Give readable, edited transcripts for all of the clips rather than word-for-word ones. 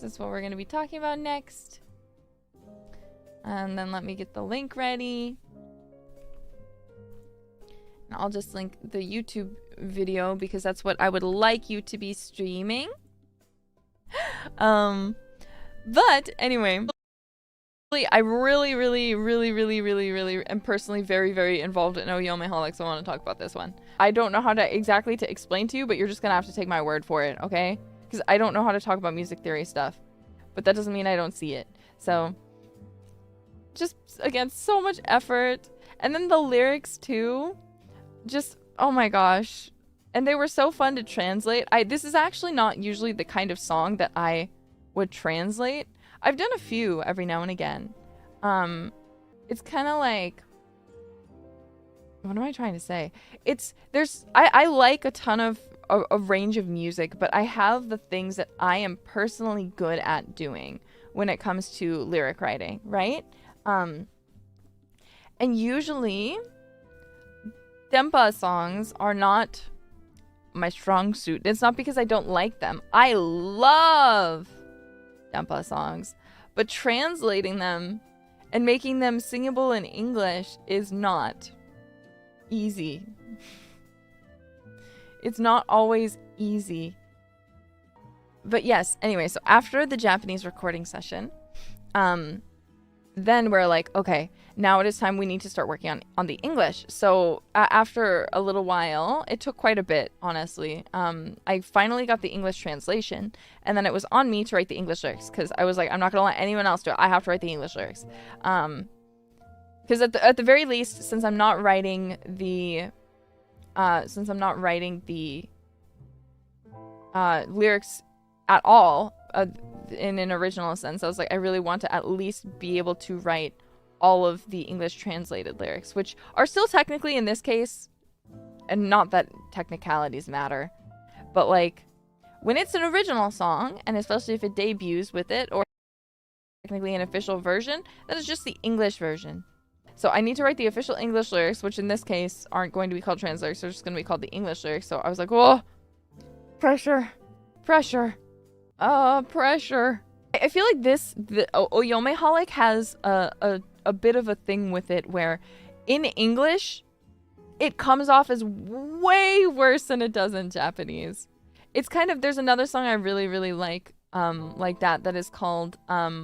That's what we're going to be talking about next. And then let me get the link ready. And I'll just link the YouTube video because that's what I would like you to be streaming. But anyway, I really am personally very involved in Oyome Holic, so I want to talk about this one. I don't know how to exactly to explain to you, but you're just gonna have to take my word for it, okay? Because I don't know how to talk about music theory stuff, but that doesn't mean I don't see it. So just again, so much effort, and then the lyrics too, just oh my gosh, and they were so fun to translate. This is actually not usually the kind of song that I would translate. I've done a few every now and again. It's kind of like, what am I trying to say? I like a ton of a range of music, but I have the things that I am personally good at doing when it comes to lyric writing, right? And usually Dempa songs are not my strong suit. It's not because I don't like them. I love Dempa songs, but translating them and making them singable in English is not easy. It's not always easy. But yes, anyway, so after the Japanese recording session, then we're like, okay, now it is time we need to start working on the English. So after a little while, it took quite a bit, honestly. I finally got the English translation, and then it was on me to write the English lyrics, because I was like, I'm not gonna let anyone else do it. I have to write the English lyrics. Because at the very least, since I'm not writing the lyrics at all in an original sense, I was like, I really want to at least be able to write all of the English translated lyrics, which are still technically in this case, and not that technicalities matter, but like when it's an original song, and especially if it debuts with it, or technically an official version, that is just the English version. So I need to write the official English lyrics, which in this case aren't going to be called trans lyrics, they're just going to be called the English lyrics. So I was like, whoa, pressure. Pressure. I feel like the Oyome Holic has a bit of a thing with it where in English, it comes off as way worse than it does in Japanese. It's kind of, there's another song I really like that is called Gacha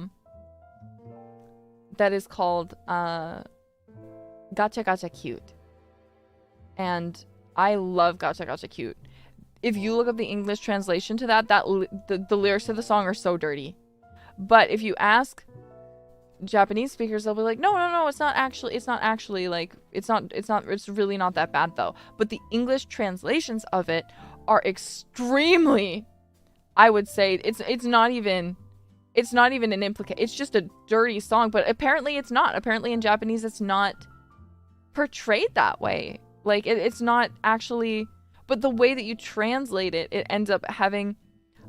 Gacha Cute. And I love Gacha Gacha Cute. If you look up the English translation to that, the lyrics to the song are so dirty. But if you ask Japanese speakers, they'll be like, no, it's really not that bad though. But the English translations of it are extremely, I would say, it's not even an implication. It's just a dirty song, but apparently it's not. Apparently in Japanese it's not portrayed that way. Like it's not actually, but the way that you translate it, it ends up having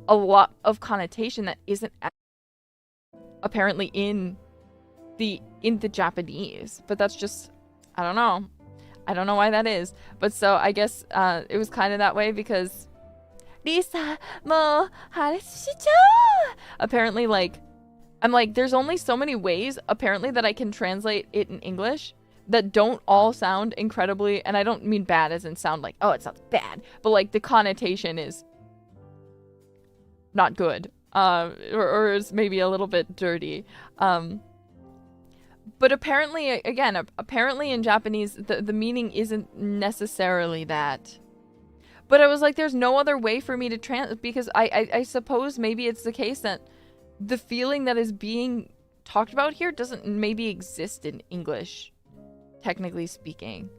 a lot of connotation that isn't apparently in the Japanese. But that's just, I don't know why that is. But so I guess it was kind of that way because Nerissa mo harashijou. Apparently, like, I'm like, there's only so many ways apparently that I can translate it in English that don't all sound incredibly, and I don't mean bad as in sound like, oh, it sounds bad, but like the connotation is not good, or is maybe a little bit dirty. But apparently, again, apparently in Japanese, the meaning isn't necessarily that. But I was like, there's no other way for me to because I suppose maybe it's the case that the feeling that is being talked about here doesn't maybe exist in English, technically speaking.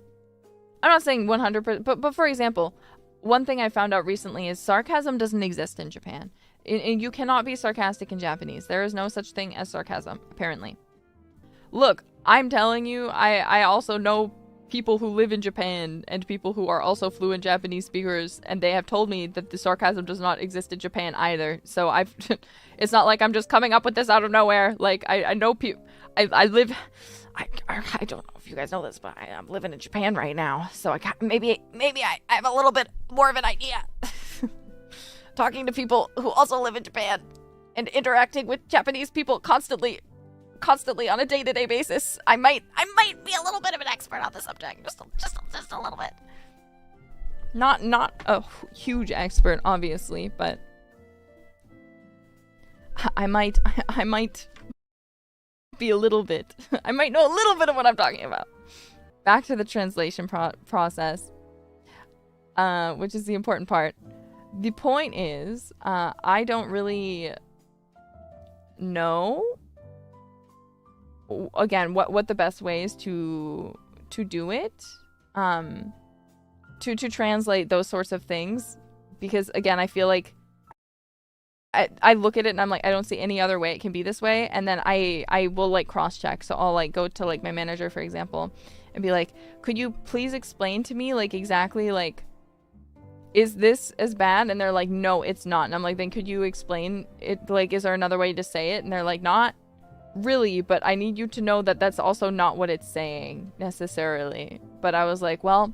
I'm not saying 100%, but for example, one thing I found out recently is sarcasm doesn't exist in Japan. And you cannot be sarcastic in Japanese. There is no such thing as sarcasm, apparently. Look, I'm telling you, I also know people who live in Japan and people who are also fluent Japanese speakers, and they have told me that the sarcasm does not exist in Japan either. So it's not like I'm just coming up with this out of nowhere. Like I know people, I don't know if you guys know this, but I'm living in Japan right now, so maybe I have a little bit more of an idea. Talking to people who also live in Japan. and interacting with Japanese people constantly on a day-to-day basis, I might be a little bit of an expert on the subject, just a little bit. Not a huge expert, obviously, but I might be a little bit. I might know a little bit of what I'm talking about. Back to the translation process, which is the important part. The point is, I don't really know, again, what the best way is to do it, to translate those sorts of things, because again, I feel like I look at it and I'm like, I don't see any other way it can be this way, and then I will like cross-check. So I'll like go to like my manager, for example, and be like, could you please explain to me like exactly like, is this as bad? And they're like, no, it's not. And I'm like, then could you explain it? Like, is there another way to say it? And they're like, not really, but I need you to know that that's also not what it's saying necessarily. But I was like, well,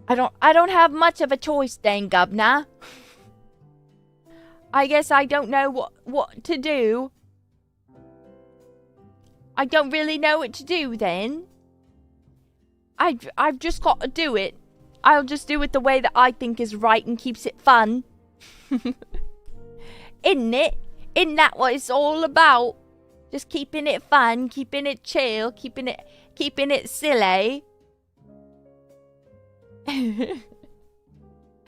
I don't have much of a choice then, Governor. I guess I don't know what to do. I don't really know what to do then. I've just got to do it. I'll just do it the way that I think is right and keeps it fun. Isn't it? Isn't that what it's all about? Just keeping it fun, keeping it chill, keeping it silly.